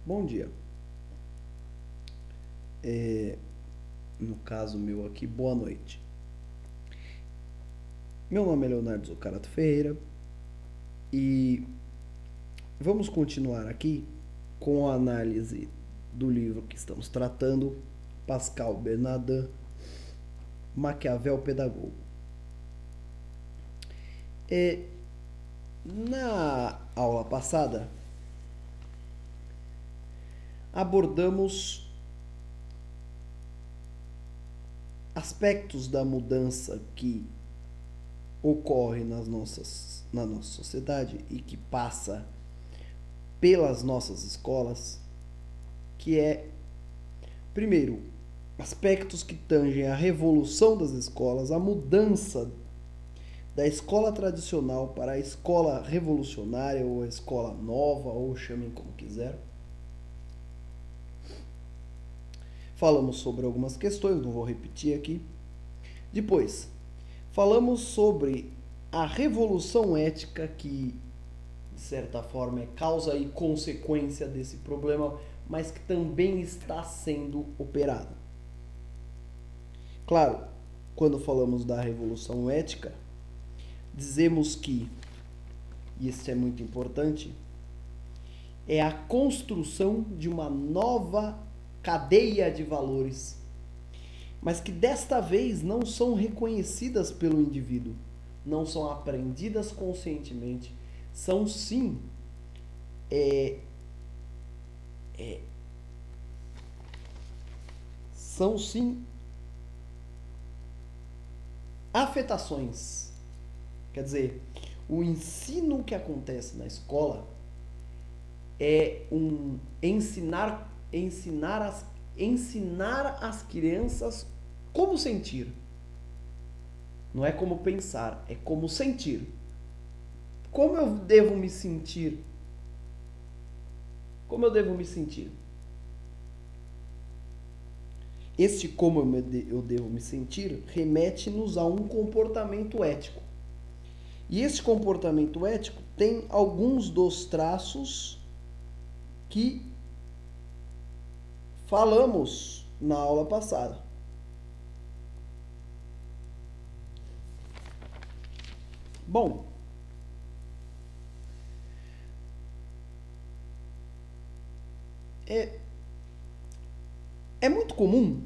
Bom dia. No caso meu aqui, boa noite. Meu nome é Leonardo Zucarato Ferreira e vamos continuar aqui com a análise do livro que estamos tratando, Pascal Bernardin, Maquiavel Pedagogo. Na aula passada, abordamos aspectos da mudança que ocorre na nossa sociedade e que passa pelas nossas escolas, que é, primeiro, aspectos que tangem a revolução das escolas, a mudança da escola tradicional para a escola revolucionária ou a escola nova, ou chamem como quiser. Falamos sobre algumas questões, não vou repetir aqui. Depois, falamos sobre a revolução ética que, de certa forma, é causa e consequência desse problema, mas que também está sendo operado. Claro, quando falamos da revolução ética, dizemos que, e isso é muito importante, é a construção de uma nova cadeia de valores, mas que desta vez não são reconhecidas pelo indivíduo, não são aprendidas conscientemente, são sim afetações. Quer dizer, o ensino que acontece na escola é ensinar as crianças como sentir. Não é como pensar, é como sentir. Como eu devo me sentir? Como eu devo me sentir? Este como eu devo me sentir remete-nos a um comportamento ético. E esse comportamento ético tem alguns dos traços que falamos na aula passada. Bom, é muito comum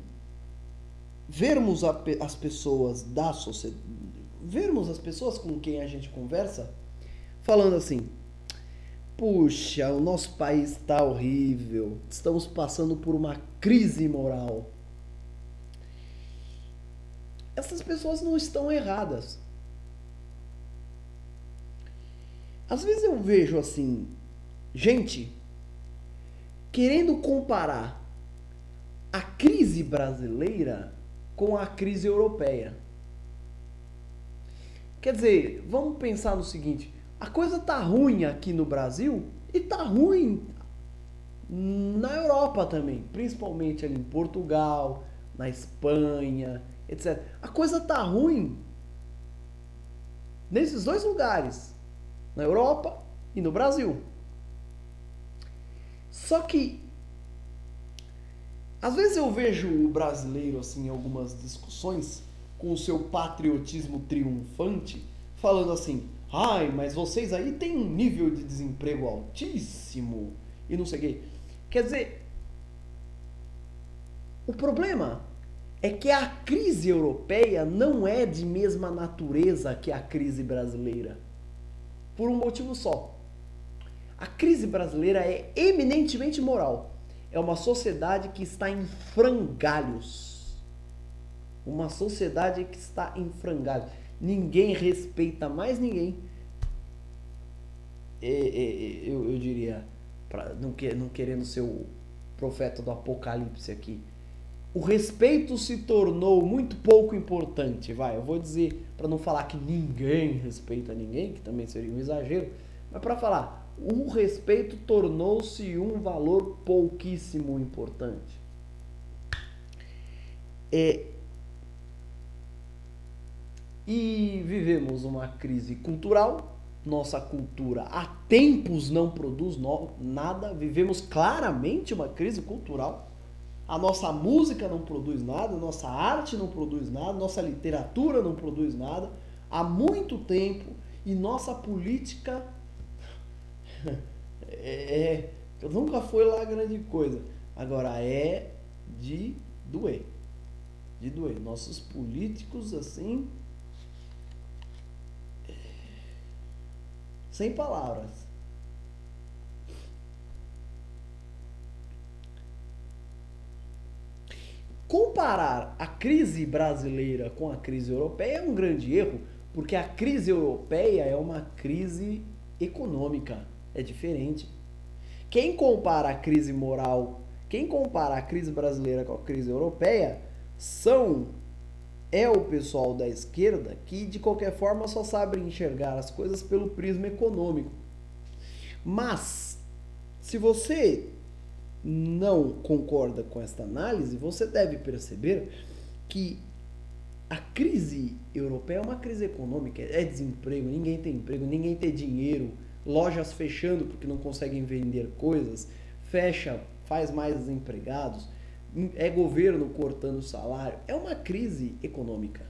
vermos as pessoas da sociedade, vermos as pessoas com quem a gente conversa falando assim: puxa, o nosso país está horrível, estamos passando por uma crise moral. Essas pessoas não estão erradas. Às vezes eu vejo assim, gente querendo comparar a crise brasileira com a crise europeia. Quer dizer, vamos pensar no seguinte: a coisa tá ruim aqui no Brasil e tá ruim na Europa também, principalmente ali em Portugal, na Espanha, etc. A coisa tá ruim nesses dois lugares, na Europa e no Brasil. Só que às vezes eu vejo o brasileiro assim em algumas discussões com o seu patriotismo triunfante, falando assim: ai, mas vocês aí têm um nível de desemprego altíssimo e não sei o quê. Quer dizer, o problema é que a crise europeia não é de mesma natureza que a crise brasileira. Por um motivo só. A crise brasileira é eminentemente moral. É uma sociedade que está em frangalhos. Uma sociedade que está em frangalhos. Ninguém respeita mais ninguém. Eu diria, não querendo ser o profeta do apocalipse aqui, o respeito se tornou muito pouco importante. Eu vou dizer, para não falar que ninguém respeita ninguém, que também seria um exagero, mas para falar, o respeito tornou-se um valor pouquíssimo importante. E vivemos uma crise cultural, nossa cultura há tempos não produz nada, vivemos claramente uma crise cultural. A nossa música não produz nada, a nossa arte não produz nada, nossa literatura não produz nada há muito tempo, e nossa política nunca foi lá grande coisa. Agora é de doer. De doer. Nossos políticos, assim, sem palavras. Comparar a crise brasileira com a crise europeia é um grande erro, porque a crise europeia é uma crise econômica, é diferente. Quem compara a crise moral, quem compara a crise brasileira com a crise europeia é o pessoal da esquerda que de qualquer forma só sabe enxergar as coisas pelo prisma econômico. Mas se você não concorda com esta análise, você deve perceber que a crise europeia é uma crise econômica, é desemprego, ninguém tem emprego, ninguém tem dinheiro, lojas fechando porque não conseguem vender coisas, fecha, faz mais desempregados, é governo cortando salário, é uma crise econômica.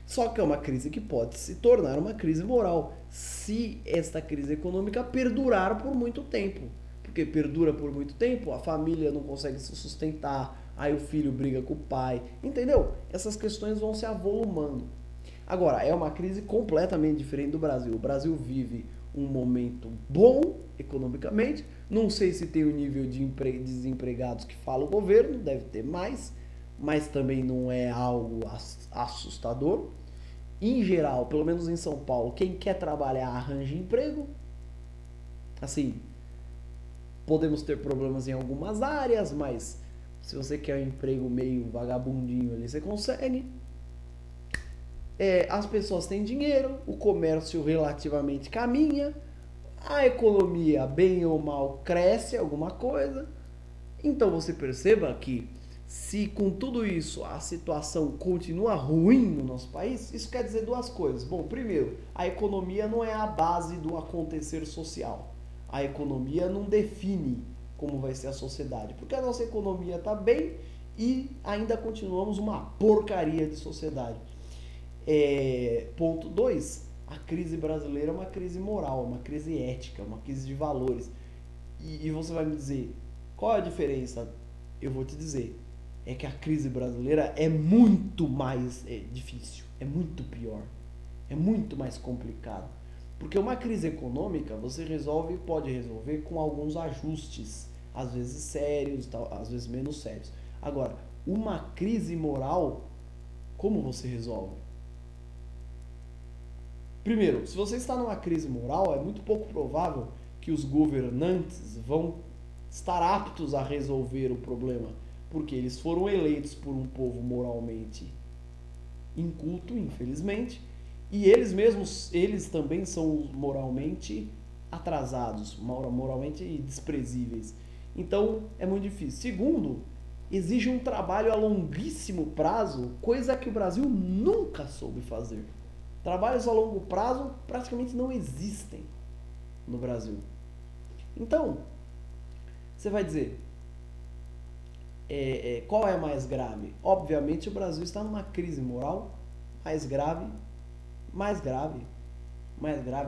Só que é uma crise que pode se tornar uma crise moral se esta crise econômica perdurar por muito tempo. Porque perdura por muito tempo, a família não consegue se sustentar, aí o filho briga com o pai, entendeu? Essas questões vão se avolumando. Agora, é uma crise completamente diferente do Brasil. O Brasil vive um momento bom economicamente, não sei se tem o nível de desempregados que fala o governo, deve ter mais, mas também não é algo assustador. Em geral, pelo menos em São Paulo, quem quer trabalhar arranja emprego. Assim, podemos ter problemas em algumas áreas, mas se você quer um emprego meio vagabundinho ali, você consegue. As pessoas têm dinheiro, o comércio relativamente caminha, a economia, bem ou mal, cresce alguma coisa. Então você perceba que se com tudo isso a situação continua ruim no nosso país, isso quer dizer duas coisas. Bom, primeiro, a economia não é a base do acontecer social. A economia não define como vai ser a sociedade, porque a nossa economia está bem e ainda continuamos uma porcaria de sociedade. Ponto 2, a crise brasileira é uma crise moral, uma crise ética, uma crise de valores. E você vai me dizer, qual é a diferença? Eu vou te dizer, é que a crise brasileira é muito mais difícil, é muito pior, é muito mais complicado. Porque uma crise econômica você pode resolver com alguns ajustes, às vezes sérios, às vezes menos sérios. Agora, uma crise moral, como você resolve? Primeiro, se você está numa crise moral, é muito pouco provável que os governantes vão estar aptos a resolver o problema, porque eles foram eleitos por um povo moralmente inculto, infelizmente, e eles também são moralmente atrasados, moralmente desprezíveis. Então, é muito difícil. Segundo, exige um trabalho a longuíssimo prazo, coisa que o Brasil nunca soube fazer. Trabalhos a longo prazo praticamente não existem no Brasil. Então, você vai dizer, qual é mais grave? Obviamente o Brasil está numa crise moral mais grave.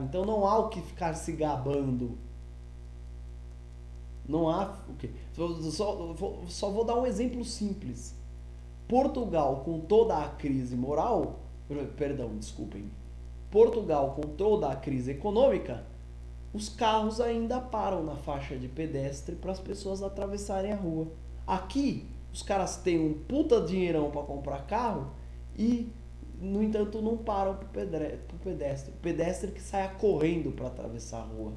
Então não há o que ficar se gabando. Não há o que. Só vou dar um exemplo simples. Portugal, com toda a crise moral, Portugal, com toda a crise econômica, os carros ainda param na faixa de pedestre para as pessoas atravessarem a rua. Aqui, os caras têm um puta dinheirão para comprar carro e, no entanto, não param pro pedestre. O pedestre que saia correndo para atravessar a rua.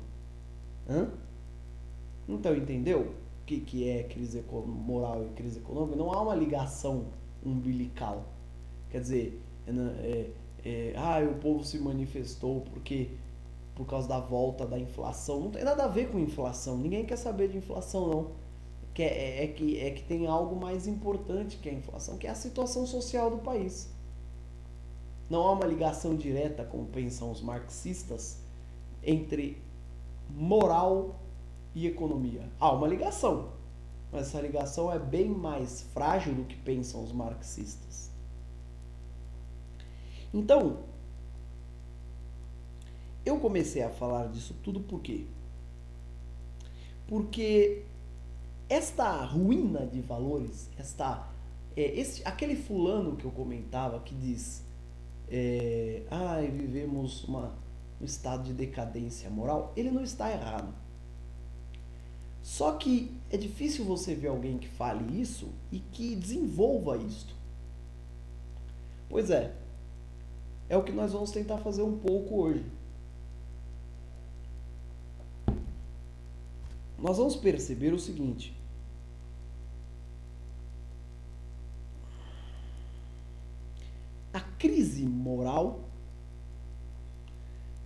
Então, entendeu o que é crise moral e crise econômica? Não há uma ligação umbilical. Quer dizer, o povo se manifestou por causa da volta da inflação. Não tem nada a ver com inflação. Ninguém quer saber de inflação, não. Que tem algo mais importante que a inflação, que é a situação social do país. Não há uma ligação direta, como pensam os marxistas, entre moral e economia. Há uma ligação, mas essa ligação é bem mais frágil do que pensam os marxistas. Então, eu comecei a falar disso tudo por quê? Porque esta ruína de valores, aquele fulano que eu comentava que diz vivemos um estado de decadência moral, ele não está errado. Só que é difícil você ver alguém que fale isso e que desenvolva isto. Pois é o que nós vamos tentar fazer um pouco hoje. Nós vamos perceber o seguinte: a crise moral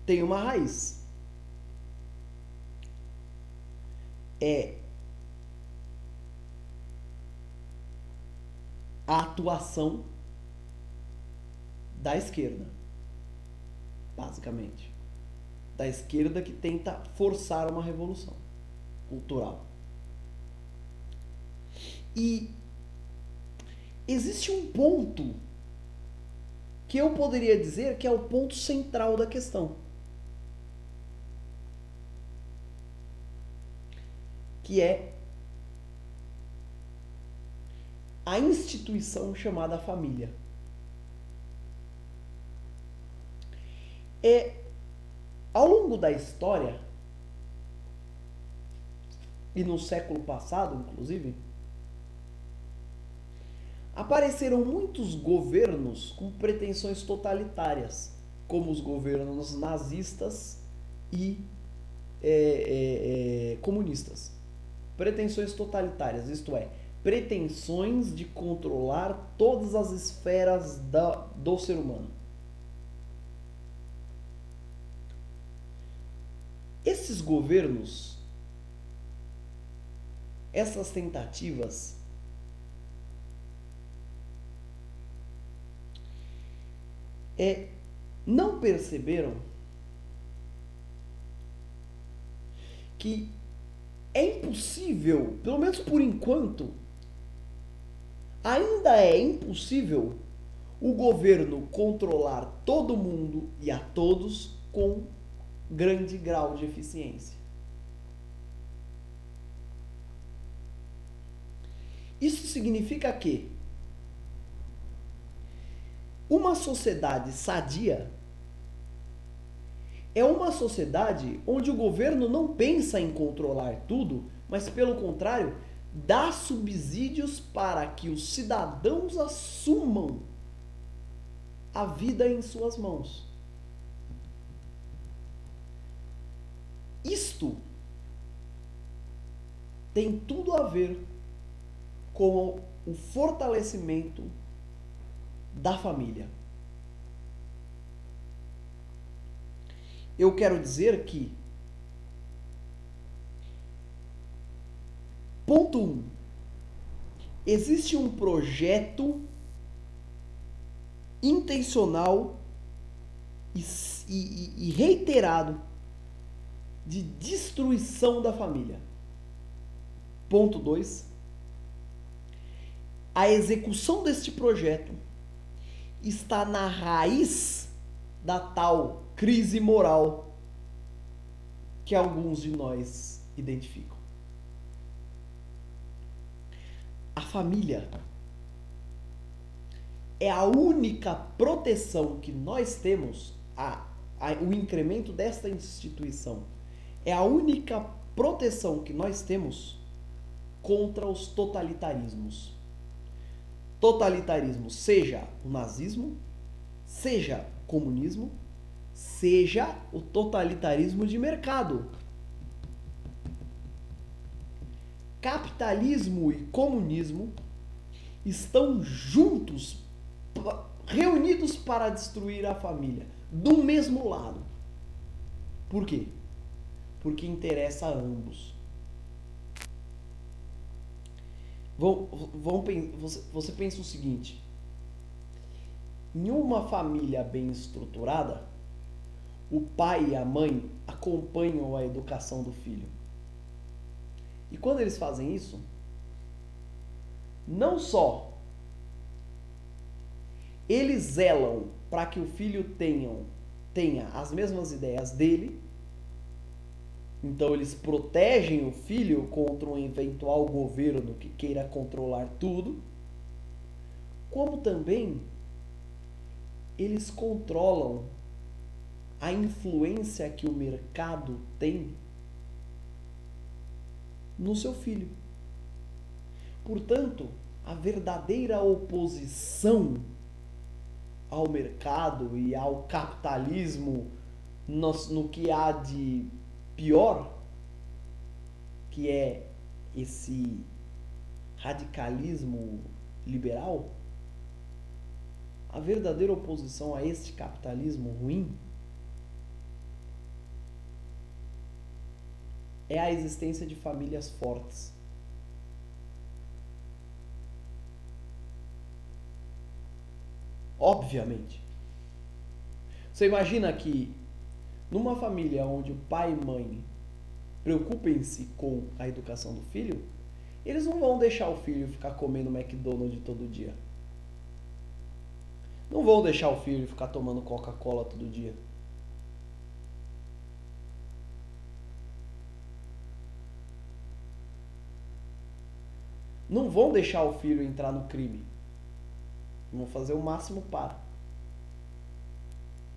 tem uma raiz. É a atuação da esquerda, basicamente. Da esquerda que tenta forçar uma revolução cultural. E existe um ponto que eu poderia dizer que é o ponto central da questão, que é a instituição chamada família. Ao longo da história, e no século passado, inclusive, apareceram muitos governos com pretensões totalitárias, como os governos nazistas e comunistas. Pretensões totalitárias, isto é, pretensões de controlar todas as esferas do ser humano. Esses governos, essas tentativas, não perceberam que é impossível, pelo menos por enquanto, ainda é impossível o governo controlar todo mundo e a todos com grande grau de eficiência. Isso significa que uma sociedade sadia é uma sociedade onde o governo não pensa em controlar tudo, mas, pelo contrário, dá subsídios para que os cidadãos assumam a vida em suas mãos. Isto tem tudo a ver com o fortalecimento da família. Eu quero dizer que, ponto 1, existe um projeto intencional e reiterado de destruição da família. Ponto 2, a execução deste projeto está na raiz da tal crise moral que alguns de nós identificam. A família é a única proteção que nós temos, o incremento desta instituição é a única proteção que nós temos contra os totalitarismos. Totalitarismo, seja o nazismo, seja o comunismo, seja o totalitarismo de mercado. Capitalismo e comunismo estão juntos, reunidos para destruir a família, do mesmo lado. Por quê? Porque interessa a ambos. Você pensa o seguinte: Em uma família bem estruturada, o pai e a mãe acompanham a educação do filho. E quando eles fazem isso, não só eles zelam para que o filho tenha as mesmas ideias dele, então eles protegem o filho contra um eventual governo que queira controlar tudo, como também eles controlam a influência que o mercado tem no seu filho. Portanto, a verdadeira oposição ao mercado e ao capitalismo no que há de pior, que é esse radicalismo liberal, a verdadeira oposição a este capitalismo ruim é a existência de famílias fortes. Obviamente. Você imagina que numa família onde o pai e mãe preocupem-se com a educação do filho, eles não vão deixar o filho ficar comendo McDonald's todo dia. Não vão deixar o filho ficar tomando Coca-Cola todo dia. Não vão deixar o filho entrar no crime. Vão fazer o máximo para.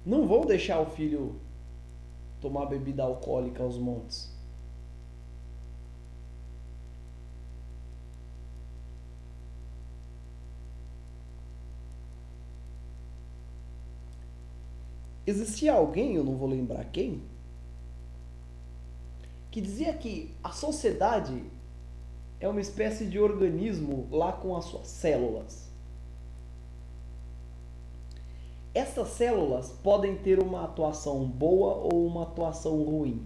Não vão deixar o filho tomar bebida alcoólica aos montes. Existia alguém, eu não vou lembrar quem, que dizia que a sociedade é uma espécie de organismo lá com as suas células. Essas células podem ter uma atuação boa ou uma atuação ruim.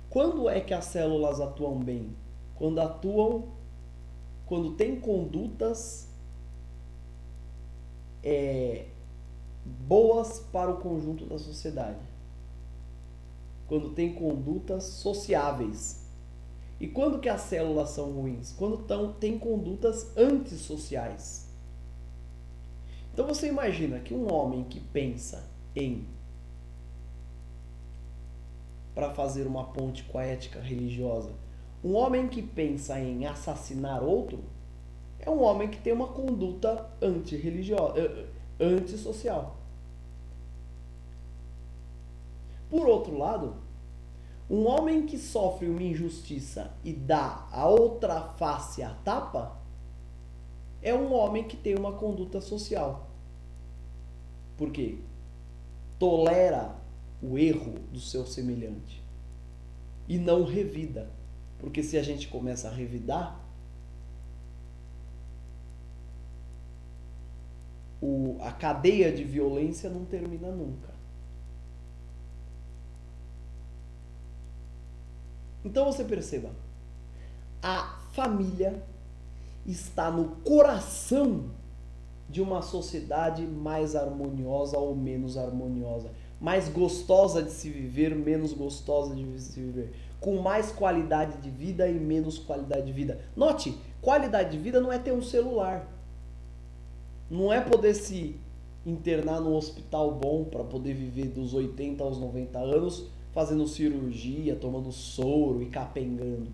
Quando é que as células atuam bem? Quando tem condutas boas para o conjunto da sociedade. Quando tem condutas sociáveis. E quando que as células são ruins? Quando tem condutas antissociais. Então você imagina que um homem que pensa para fazer uma ponte com a ética religiosa, um homem que pensa em assassinar outro, é um homem que tem uma conduta antirreligiosa, antissocial. Por outro lado, um homem que sofre uma injustiça e dá a outra face à tapa, é um homem que tem uma conduta social. Por quê? Tolera o erro do seu semelhante e não revida. Porque se a gente começa a revidar, a cadeia de violência não termina nunca. Então você perceba, a família está no coração de uma sociedade mais harmoniosa ou menos harmoniosa, mais gostosa de se viver, menos gostosa de se viver, com mais qualidade de vida e menos qualidade de vida. Note, qualidade de vida não é ter um celular, não é poder se internar num hospital bom para poder viver dos 80 aos 90 anos, fazendo cirurgia, tomando soro e capengando.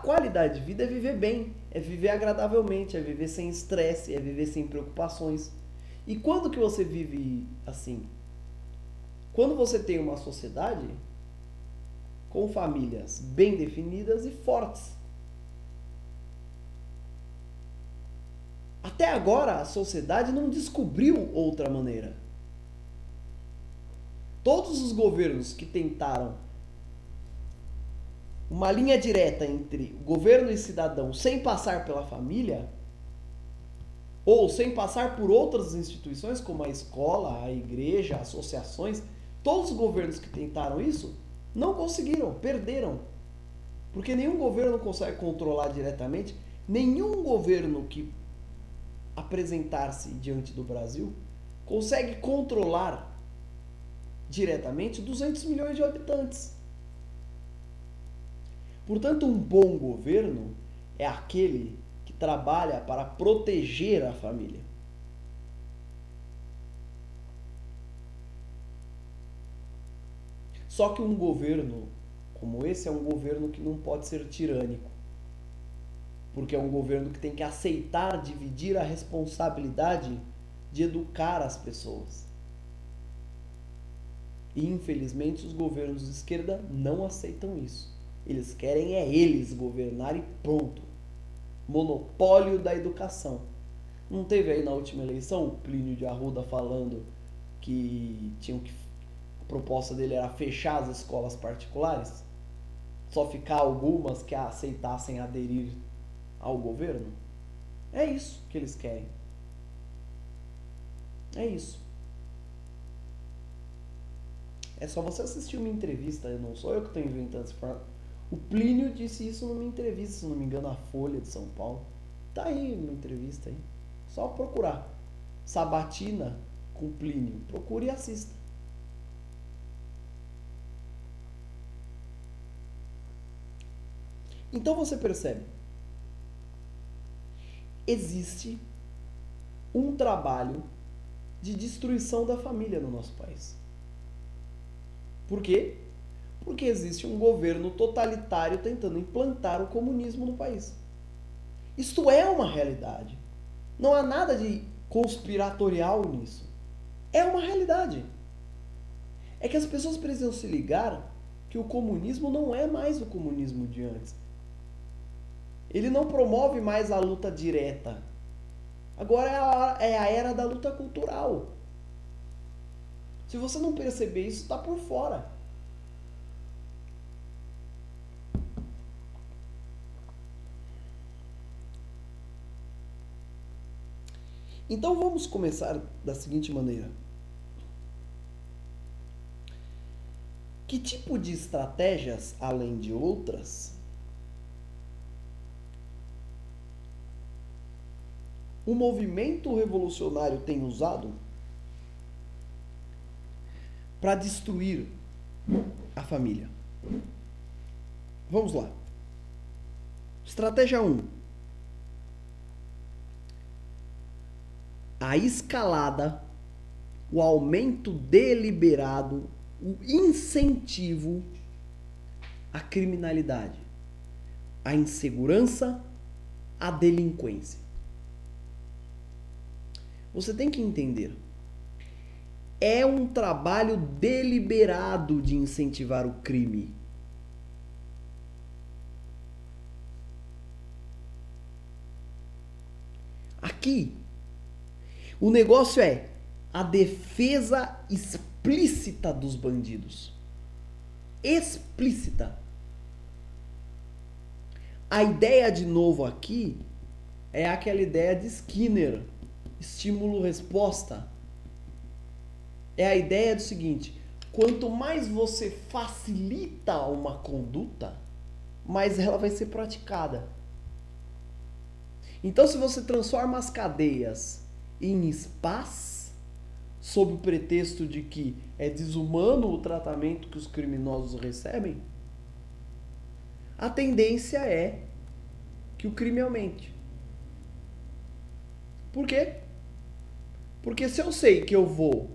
Qualidade de vida é viver bem, é viver agradavelmente, é viver sem estresse, é viver sem preocupações. E quando que você vive assim? Quando você tem uma sociedade com famílias bem definidas e fortes. Até agora a sociedade não descobriu outra maneira. Todos os governos que tentaram uma linha direta entre governo e cidadão sem passar pela família, ou sem passar por outras instituições como a escola, a igreja, associações, todos os governos que tentaram isso não conseguiram, perderam. Porque nenhum governo consegue controlar diretamente, nenhum governo que apresentar-se diante do Brasil, consegue controlar diretamente 200 milhões de habitantes. Portanto, um bom governo é aquele que trabalha para proteger a família. Só que um governo como esse é um governo que não pode ser tirânico. Porque é um governo que tem que aceitar dividir a responsabilidade de educar as pessoas. E, infelizmente, os governos de esquerda não aceitam isso. Eles querem eles governar e pronto. Monopólio da educação. Não teve aí na última eleição o Plínio de Arruda falando que a proposta dele era fechar as escolas particulares? Só ficar algumas que aceitassem aderir ao governo? É isso que eles querem. É isso. É só você assistir uma entrevista, não sou eu que estou inventando essa frase. O Plínio disse isso numa entrevista, se não me engano, a Folha de São Paulo. Tá aí uma entrevista aí. Só procurar. Sabatina com Plínio. Procure e assista. Então você percebe. Existe um trabalho de destruição da família no nosso país. Por quê? Porque existe um governo totalitário tentando implantar o comunismo no país. Isto é uma realidade. Não há nada de conspiratorial nisso. É uma realidade. É que as pessoas precisam se ligar que o comunismo não é mais o comunismo de antes. Ele não promove mais a luta direta. Agora é a era da luta cultural. Se você não perceber isso, está por fora. Então vamos começar da seguinte maneira. Que tipo de estratégias, além de outras, o movimento revolucionário tem usado para destruir a família? Vamos lá. Estratégia 1. A escalada, o aumento deliberado, o incentivo à criminalidade, à insegurança, à delinquência. Você tem que entender. É um trabalho deliberado de incentivar o crime. Aqui, o negócio é a defesa explícita dos bandidos. Explícita. A ideia, de novo, aqui é aquela ideia de Skinner. Estímulo-resposta. É a ideia do seguinte: quanto mais você facilita uma conduta, mais ela vai ser praticada. Então, se você transforma as cadeias em spas, sob o pretexto de que é desumano o tratamento que os criminosos recebem, a tendência é que o crime aumente. Por quê? Porque se eu sei que eu vou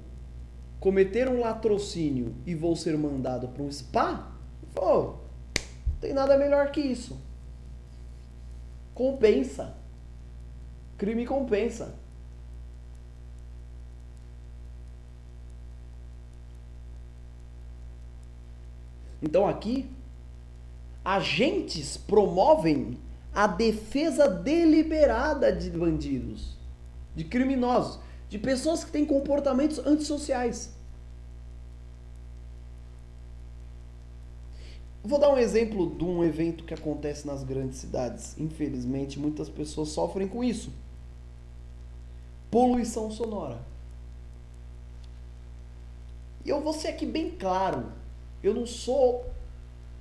cometer um latrocínio e vou ser mandado para um spa, não tem nada melhor que isso. Compensa. Crime compensa. Então aqui, agentes promovem a defesa deliberada de bandidos, de criminosos, de pessoas que têm comportamentos antissociais. Vou dar um exemplo de um evento que acontece nas grandes cidades. Infelizmente, muitas pessoas sofrem com isso. Poluição sonora. E eu vou ser aqui bem claro. Eu não sou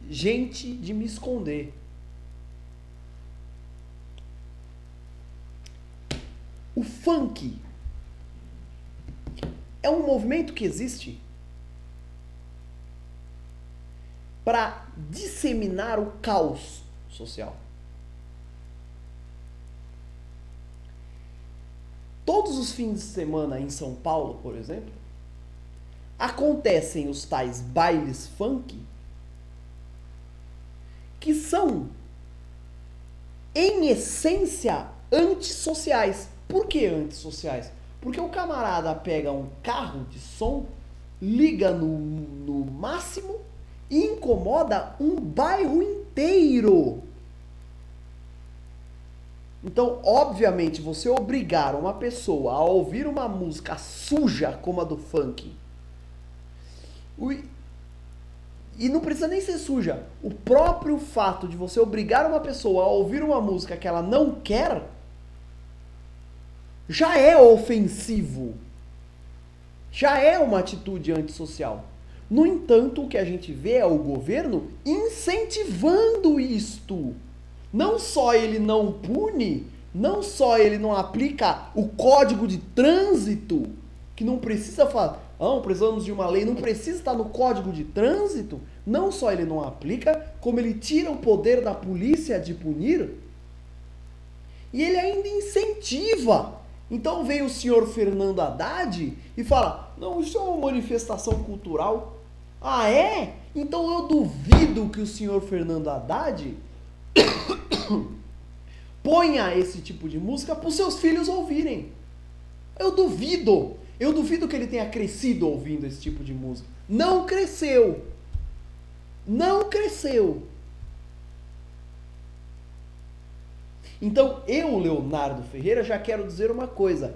gente de me esconder. O funk é um movimento que existe para disseminar o caos social. Todos os fins de semana em São Paulo, por exemplo, acontecem os tais bailes funk, que são, em essência, antissociais. Por que antissociais? Porque o camarada pega um carro de som, liga no máximo e incomoda um bairro inteiro. Então, obviamente, você obrigar uma pessoa a ouvir uma música suja como a do funk, e não precisa nem ser suja, o próprio fato de você obrigar uma pessoa a ouvir uma música que ela não quer, já é ofensivo. Já é uma atitude antissocial. No entanto, o que a gente vê é o governo incentivando isto. Não só ele não pune, não só ele não aplica o código de trânsito, que não precisa falar, precisamos de uma lei, não precisa estar no código de trânsito, não só ele não aplica, como ele tira o poder da polícia de punir, e ele ainda incentiva. Então vem o senhor Fernando Haddad e fala, não, isso é uma manifestação cultural. Ah, é? Então eu duvido que o senhor Fernando Haddad ponha esse tipo de música para os seus filhos ouvirem. Eu duvido que ele tenha crescido ouvindo esse tipo de música. Não cresceu. Não cresceu. Então, eu, Leonardo Ferreira, já quero dizer uma coisa.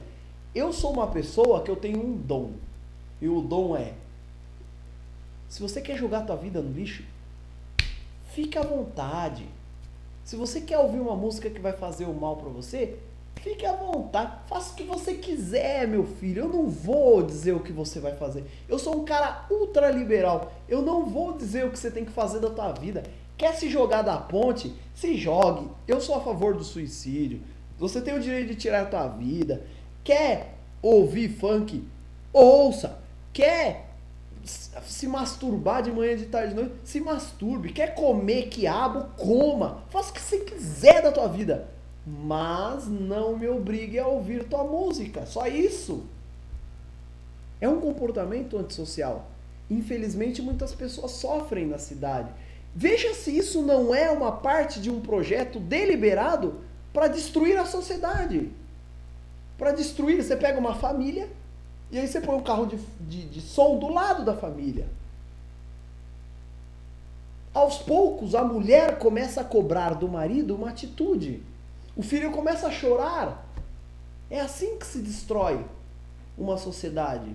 Eu sou uma pessoa que eu tenho um dom. E o dom é, se você quer jogar a tua vida no lixo, fique à vontade. Se você quer ouvir uma música que vai fazer o mal pra você, fique à vontade. Faça o que você quiser, meu filho. Eu não vou dizer o que você vai fazer. Eu sou um cara ultraliberal. Eu não vou dizer o que você tem que fazer da tua vida. Quer se jogar da ponte? Se jogue. Eu sou a favor do suicídio. Você tem o direito de tirar a tua vida. Quer ouvir funk? Ouça. Quer se masturbar de manhã, de tarde, de noite? Se masturbe. Quer comer quiabo? Coma. Faça o que você quiser da tua vida. Mas não me obrigue a ouvir tua música. Só isso. É um comportamento antissocial. Infelizmente, muitas pessoas sofrem na cidade. Veja se isso não é uma parte de um projeto deliberado para destruir a sociedade. Para destruir, você pega uma família e aí você põe um carro de som do lado da família. Aos poucos, a mulher começa a cobrar do marido uma atitude. O filho começa a chorar. É assim que se destrói uma sociedade.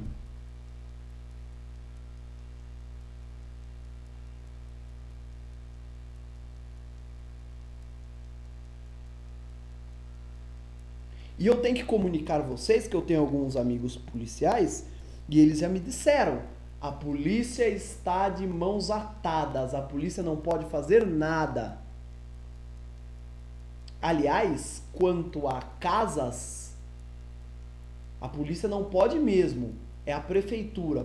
E eu tenho que comunicar a vocês que eu tenho alguns amigos policiais e eles já me disseram, a polícia está de mãos atadas, a polícia não pode fazer nada. Aliás, quanto a casas, a polícia não pode mesmo, é a prefeitura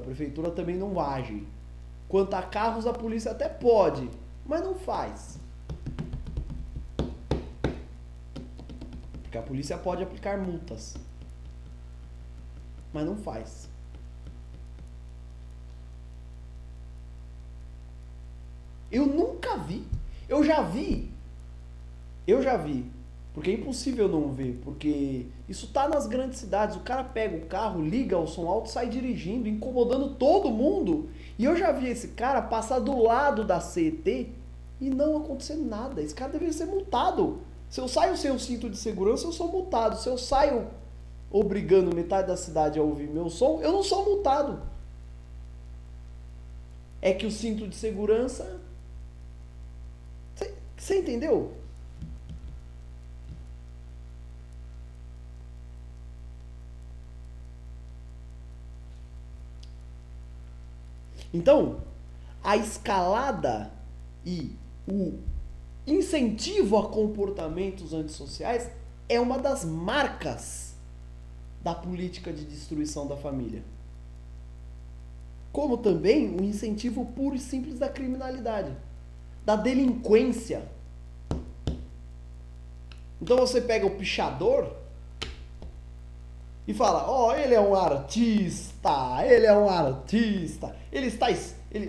também não age. Quanto a carros, a polícia até pode, mas não faz. Porque a polícia pode aplicar multas, mas não faz. Eu nunca vi. Eu já vi, porque é impossível não ver, porque isso tá nas grandes cidades, o cara pega o carro, liga o som alto, sai dirigindo, incomodando todo mundo, e eu já vi esse cara passar do lado da CET e não acontecer nada. Esse cara deveria ser multado. Se eu saio sem o cinto de segurança, eu sou multado. Se eu saio obrigando metade da cidade a ouvir meu som, eu não sou multado. É que o cinto de segurança... Você entendeu? Então, a escalada e o incentivo a comportamentos antissociais é uma das marcas da política de destruição da família. Como também o incentivo puro e simples da criminalidade, da delinquência. Então você pega o pichador e fala, ele é um artista,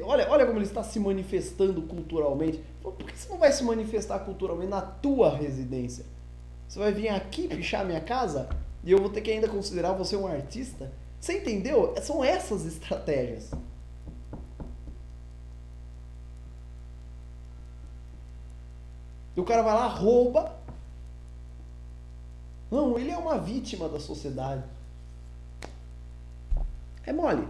olha como ele está se manifestando culturalmente. Por que você não vai se manifestar culturalmente na tua residência? Você vai vir aqui pichar minha casa e eu vou ter que ainda considerar você um artista? Você entendeu? São essas estratégias. E o cara vai lá, rouba. Não, ele é uma vítima da sociedade. É mole.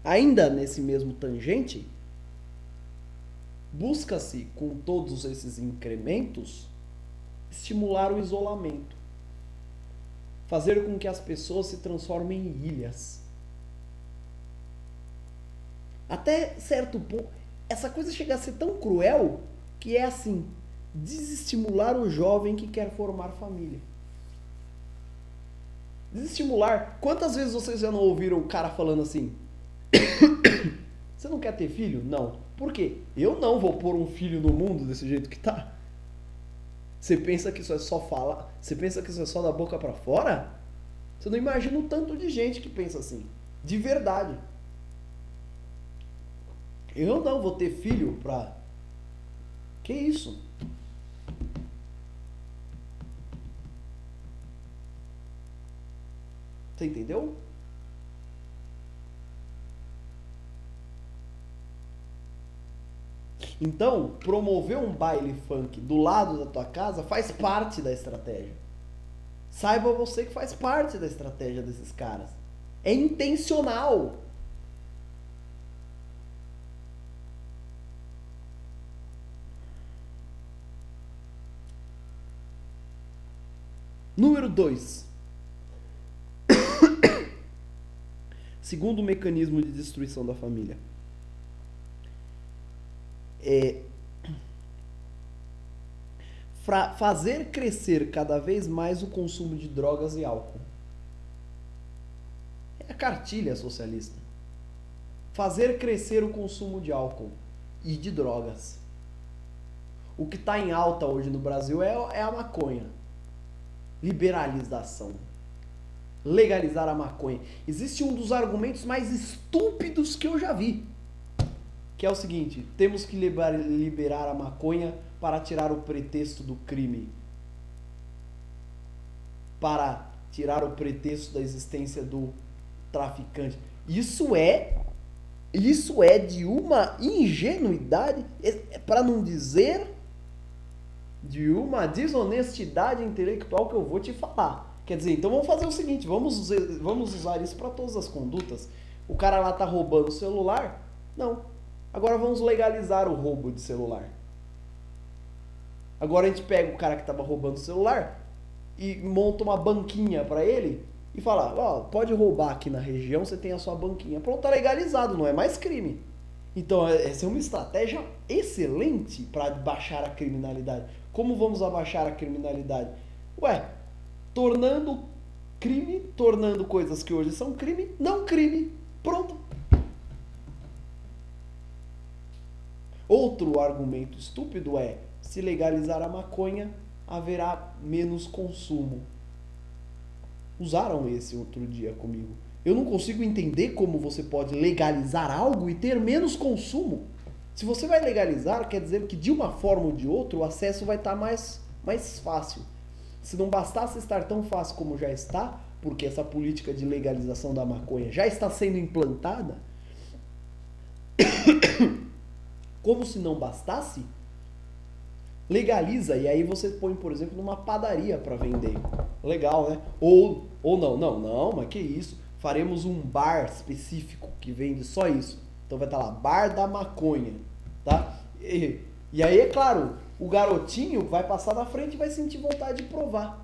Ainda nesse mesmo tangente, busca-se, com todos esses incrementos, estimular o isolamento. Fazer com que as pessoas se transformem em ilhas. Até certo ponto, essa coisa chega a ser tão cruel que é assim, desestimular o jovem que quer formar família. Desestimular. Quantas vezes vocês já não ouviram o cara falando assim, você não quer ter filho? Não. Por quê? Eu não vou pôr um filho no mundo desse jeito que tá. Você pensa que isso é só falar? Você pensa que isso é só da boca pra fora? Você não imagina o tanto de gente que pensa assim. De verdade. Eu não vou ter filho pra... Que isso? Você entendeu? Então, promover um baile funk do lado da tua casa faz parte da estratégia. Saiba você que faz parte da estratégia desses caras. É intencional. Número 2. Segundo mecanismo de destruição da família. Fazer crescer cada vez mais o consumo de drogas e álcool. É a cartilha socialista. Fazer crescer o consumo de álcool e de drogas. O que está em alta hoje no Brasil é a maconha. Liberalização. Legalizar a maconha. Existe um dos argumentos mais estúpidos que eu já vi. Que é o seguinte, temos que liberar a maconha para tirar o pretexto do crime. Para tirar o pretexto da existência do traficante. Isso é de uma ingenuidade, para não dizer de uma desonestidade intelectual que eu vou te falar. Quer dizer, então vamos fazer o seguinte, vamos usar isso para todas as condutas. O cara lá tá roubando o celular? Não. Agora vamos legalizar o roubo de celular. Agora a gente pega o cara que estava roubando o celular e monta uma banquinha para ele e fala, pode roubar aqui na região, você tem a sua banquinha. Pronto, tá legalizado, não é mais crime. Então essa é uma estratégia excelente para baixar a criminalidade. Como vamos abaixar a criminalidade? Tornando coisas que hoje são crime, não crime. Pronto. Outro argumento estúpido é, se legalizar a maconha, haverá menos consumo. Usaram esse outro dia comigo. Eu não consigo entender como você pode legalizar algo e ter menos consumo. Se você vai legalizar, quer dizer que de uma forma ou de outra o acesso vai estar mais fácil. Se não bastasse estar tão fácil como já está, porque essa política de legalização da maconha já está sendo implantada, como se não bastasse, legaliza e aí você põe, por exemplo, numa padaria para vender. Legal, né? Ou não, mas que isso? Faremos um bar específico que vende só isso. Então vai estar lá, bar da maconha, tá? E aí, é claro, o garotinho vai passar na frente e vai sentir vontade de provar.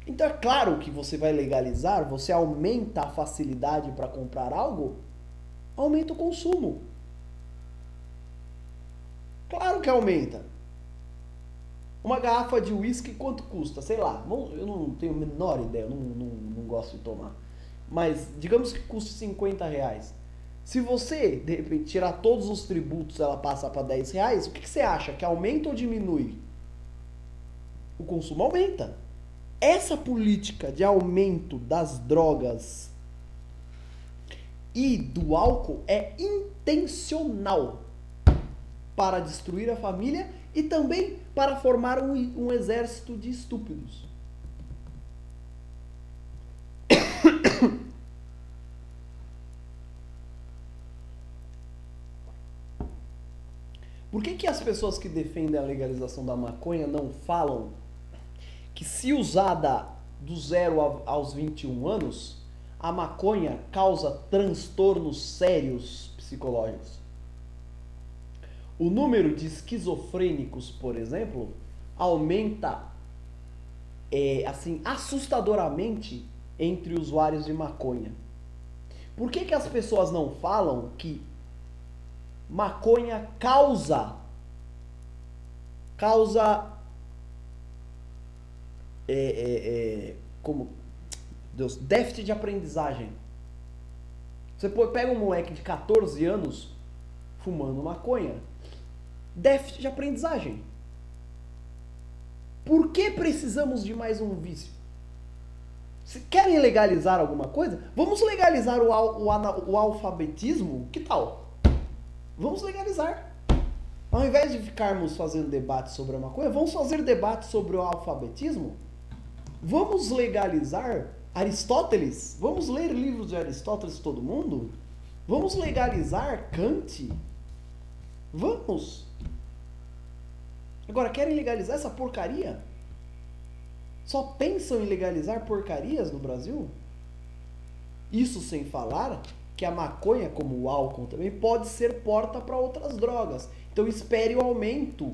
Então é claro que você vai legalizar, você aumenta a facilidade para comprar algo, aumenta o consumo. Claro que aumenta. Uma garrafa de uísque quanto custa? Sei lá, eu não tenho a menor ideia, eu não gosto de tomar. Mas digamos que custe R$ 50. Se você, de repente, tirar todos os tributos, ela passa para R$ 10, o que você acha? Que aumenta ou diminui? O consumo aumenta. Essa política de aumento das drogas e do álcool é intencional para destruir a família e também para formar um exército de estúpidos. Por que as pessoas que defendem a legalização da maconha não falam que, se usada do 0 aos 21 anos, a maconha causa transtornos sérios psicológicos? O número de esquizofrênicos, por exemplo, aumenta assim, assustadoramente entre usuários de maconha. Por que as pessoas não falam que maconha causa como Deus, déficit de aprendizagem? Você pega um moleque de 14 anos fumando maconha, déficit de aprendizagem. Por que precisamos de mais um vício? Se querem legalizar alguma coisa, vamos legalizar o alfabetismo? Que tal? Vamos legalizar. Ao invés de ficarmos fazendo debate sobre a maconha, vamos fazer debate sobre o alfabetismo? Vamos legalizar Aristóteles? Vamos ler livros de Aristóteles todo mundo? Vamos legalizar Kant? Vamos. Agora, querem legalizar essa porcaria? Só pensam em legalizar porcarias no Brasil? Isso sem falar que a maconha, como o álcool também, pode ser porta para outras drogas. Então espere o aumento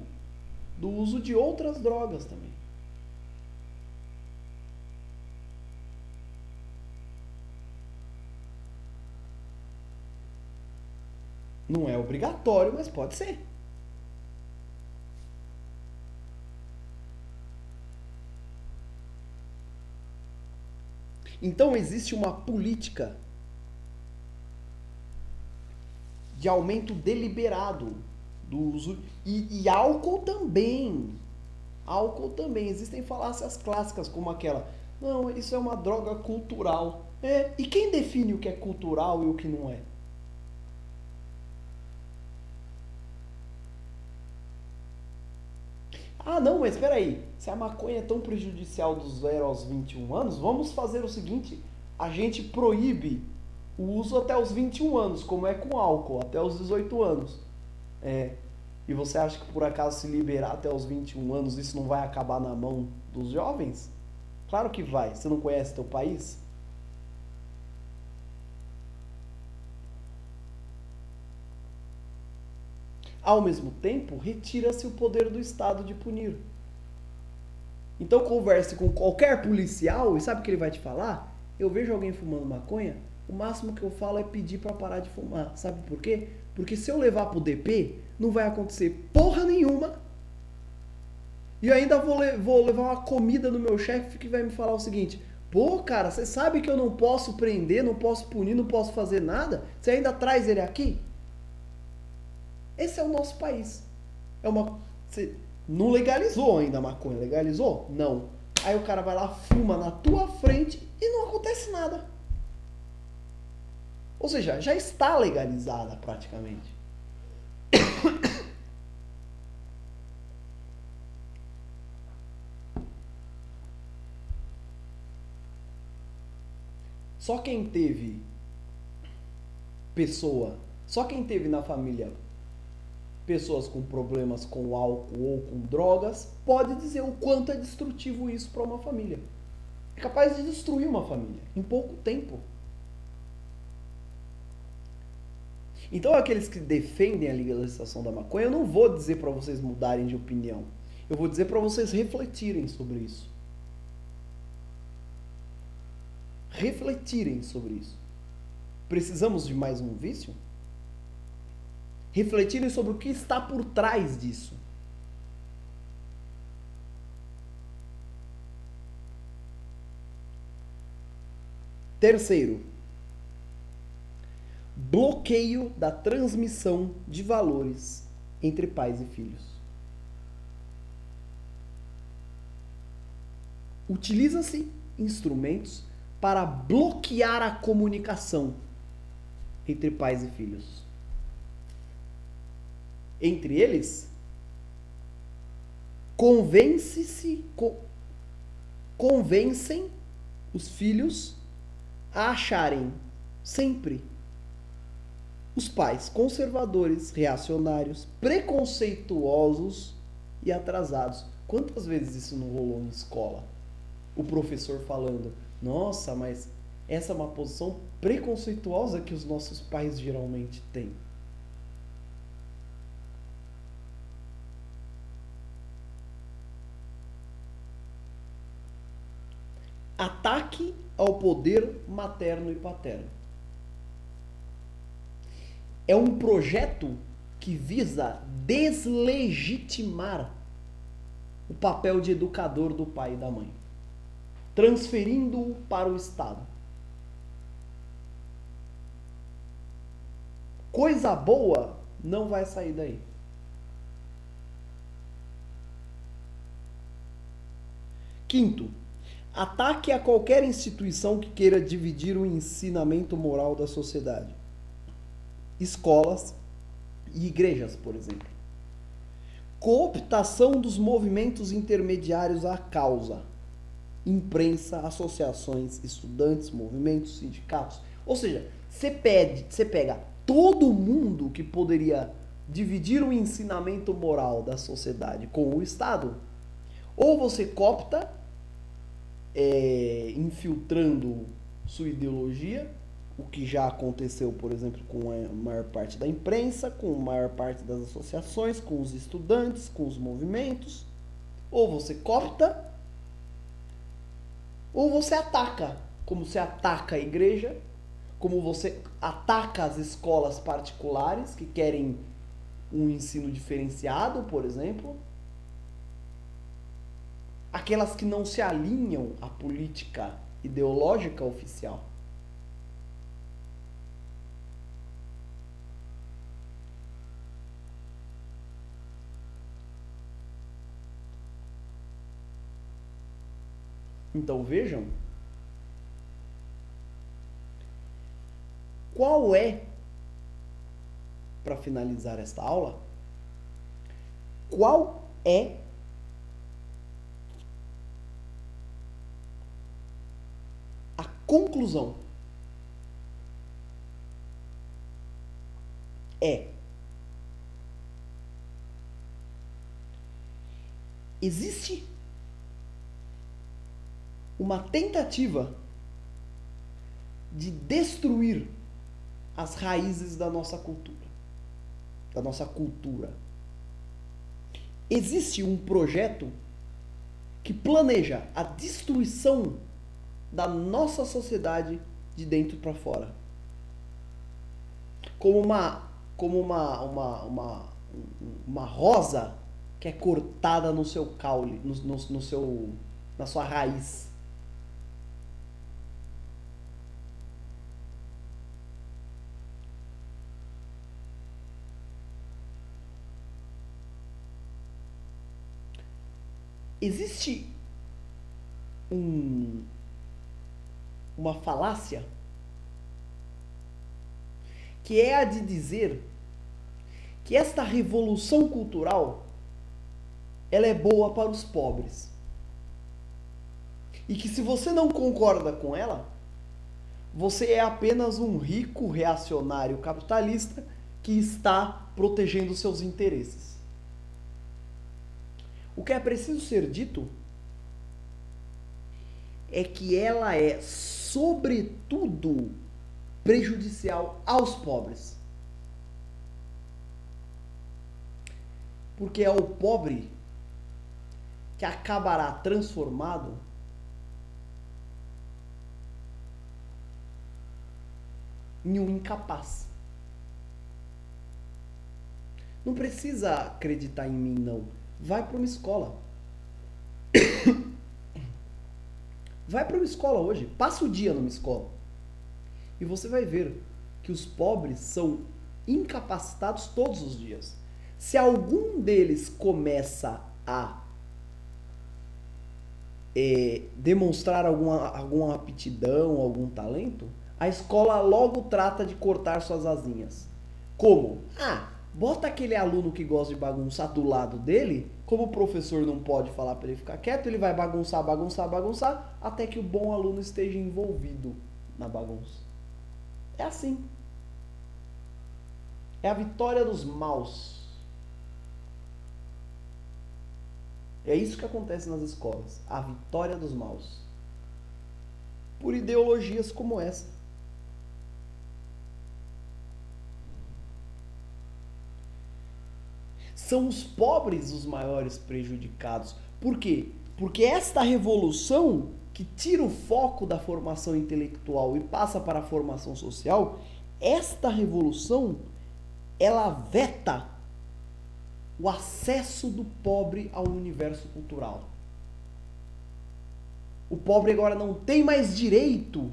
do uso de outras drogas também. Não é obrigatório, mas pode ser. Então existe uma política de aumento deliberado do uso. E álcool também. Álcool também. Existem falácias clássicas como aquela: não, isso é uma droga cultural. E quem define o que é cultural e o que não é? Ah, não, mas espera aí. Se a maconha é tão prejudicial dos 0 aos 21 anos, vamos fazer o seguinte: a gente proíbe o uso até os 21 anos, como é com álcool, até os 18 anos. E você acha que por acaso se liberar até os 21 anos, isso não vai acabar na mão dos jovens? Claro que vai. Você não conhece teu país? Ao mesmo tempo, retira-se o poder do Estado de punir. Então converse com qualquer policial e sabe o que ele vai te falar? Eu vejo alguém fumando maconha, o máximo que eu falo é pedir para parar de fumar. Sabe por quê? Porque se eu levar pro DP, não vai acontecer porra nenhuma. E eu ainda vou levar uma comida no meu chefe que vai me falar o seguinte: pô, cara, você sabe que eu não posso prender, não posso punir, não posso fazer nada? Você ainda traz ele aqui? Esse é o nosso país. Você não legalizou ainda a maconha, legalizou? Não. Aí o cara vai lá, fuma na tua frente e não acontece nada. Ou seja, já está legalizada praticamente. Só quem teve na família pessoas com problemas com álcool ou com drogas pode dizer o quanto é destrutivo isso para uma família. É capaz de destruir uma família em pouco tempo. Então aqueles que defendem a legalização da maconha, eu não vou dizer para vocês mudarem de opinião. Eu vou dizer para vocês refletirem sobre isso. Refletirem sobre isso. Precisamos de mais um vício? refletirem sobre o que está por trás disso. Terceiro, bloqueio da transmissão de valores entre pais e filhos. Utiliza-se instrumentos para bloquear a comunicação entre pais e filhos. Entre eles, convencem os filhos a acharem sempre os pais conservadores, reacionários, preconceituosos e atrasados. Quantas vezes isso não rolou na escola? O professor falando, nossa, mas essa é uma posição preconceituosa que os nossos pais geralmente têm. Ataque ao poder materno e paterno. É um projeto que visa deslegitimar o papel de educador do pai e da mãe, transferindo-o para o Estado. Coisa boa não vai sair daí. Quinto, ataque a qualquer instituição que queira dividir o ensinamento moral da sociedade. Escolas e igrejas, por exemplo. Cooptação dos movimentos intermediários à causa. Imprensa, associações, estudantes, movimentos, sindicatos. Ou seja, você pega todo mundo que poderia dividir o ensinamento moral da sociedade com o Estado, ou você coopta, infiltrando sua ideologia, o que já aconteceu, por exemplo, com a maior parte da imprensa, com a maior parte das associações, com os estudantes, com os movimentos, ou você coopta, ou você ataca, como você ataca a igreja, como você ataca as escolas particulares que querem um ensino diferenciado, por exemplo, aquelas que não se alinham à política ideológica oficial. Então vejam, qual é, para finalizar esta aula, qual é a conclusão? Existe uma tentativa de destruir as raízes da nossa cultura. Existe um projeto que planeja a destruição da nossa sociedade de dentro para fora. Como uma rosa que é cortada no seu caule, na sua raiz. Existe uma falácia que é a de dizer que esta revolução cultural ela é boa para os pobres. E que se você não concorda com ela, você é apenas um rico reacionário capitalista que está protegendo seus interesses. O que é preciso ser dito é que ela é, sobretudo, prejudicial aos pobres. Porque é o pobre que acabará transformado em um incapaz. Não precisa acreditar em mim, não. Vai para uma escola. Vai para uma escola hoje. Passa o dia numa escola. E você vai ver que os pobres são incapacitados todos os dias. Se algum deles começa a demonstrar alguma aptidão, algum talento, a escola logo trata de cortar suas asinhas. Como? Bota aquele aluno que gosta de bagunçar do lado dele, como o professor não pode falar para ele ficar quieto, ele vai bagunçar, até que o bom aluno esteja envolvido na bagunça. É assim. É a vitória dos maus. É isso que acontece nas escolas. A vitória dos maus. Por ideologias como essa. São os pobres os maiores prejudicados. Por quê? Porque esta revolução que tira o foco da formação intelectual e passa para a formação social, esta revolução, ela veta o acesso do pobre ao universo cultural. O pobre agora não tem mais direito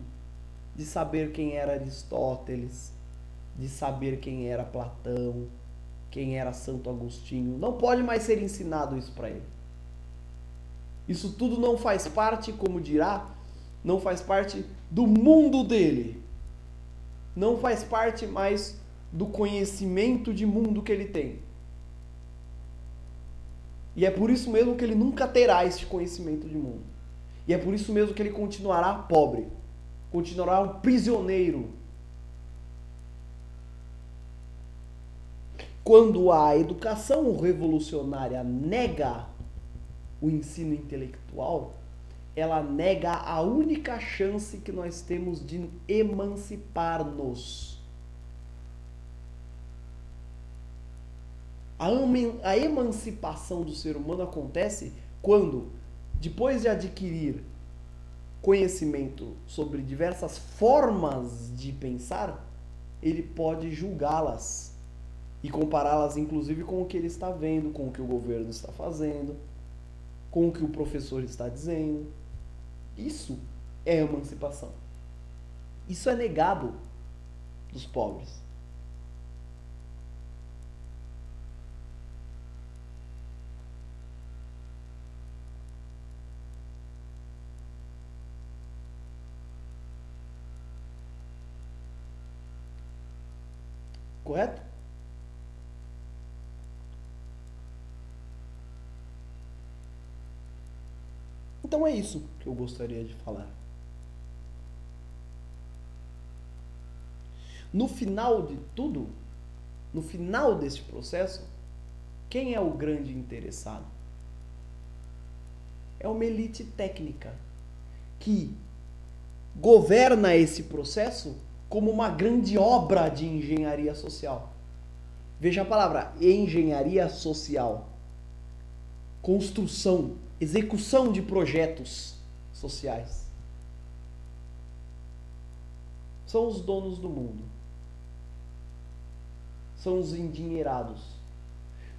de saber quem era Aristóteles, de saber quem era Platão, quem era Santo Agostinho. Não pode mais ser ensinado isso para ele. Isso tudo não faz parte, como dirá, não faz parte do mundo dele. Não faz parte mais do conhecimento de mundo que ele tem. E é por isso mesmo que ele nunca terá este conhecimento de mundo. E é por isso mesmo que ele continuará pobre. Continuará um prisioneiro. Quando a educação revolucionária nega o ensino intelectual, ela nega a única chance que nós temos de emancipar-nos. A emancipação do ser humano acontece quando, depois de adquirir conhecimento sobre diversas formas de pensar, ele pode julgá-las e compará-las inclusive com o que ele está vendo, com o que o governo está fazendo, com o que o professor está dizendo. Isso é emancipação. Isso é negado dos pobres. Correto? Então é isso que eu gostaria de falar. No final de tudo, no final desse processo, quem é o grande interessado? É uma elite técnica que governa esse processo como uma grande obra de engenharia social. Veja a palavra, engenharia social. Construção, execução de projetos sociais. São os donos do mundo. São os endinheirados.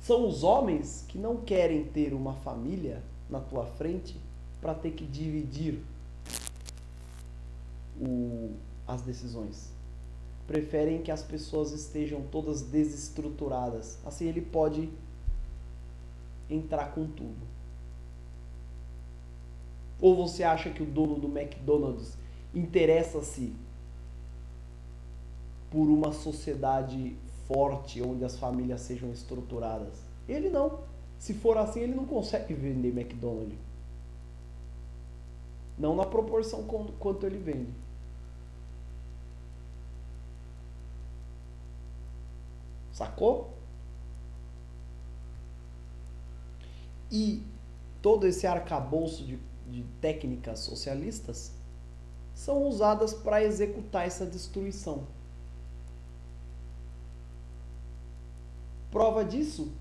São os homens que não querem ter uma família na tua frente para ter que dividir as decisões. Preferem que as pessoas estejam todas desestruturadas. Assim ele pode entrar com tudo. Ou você acha que o dono do McDonald's interessa-se por uma sociedade forte onde as famílias sejam estruturadas? Ele não. Se for assim, ele não consegue vender McDonald's. Não na proporção quanto ele vende. Sacou? E todo esse arcabouço de técnicas socialistas são usadas para executar essa destruição. Prova disso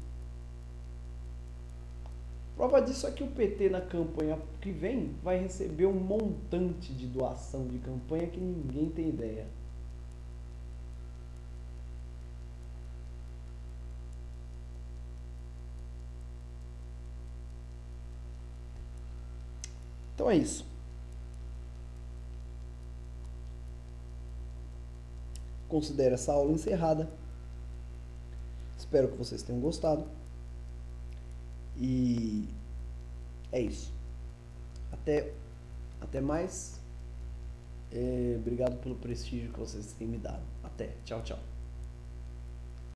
é que o PT na campanha que vem vai receber um montante de doação de campanha que ninguém tem ideia. Então é isso. Considero essa aula encerrada. Espero que vocês tenham gostado. E é isso. Até mais. Obrigado pelo prestígio que vocês têm me dado. Até. Tchau, tchau.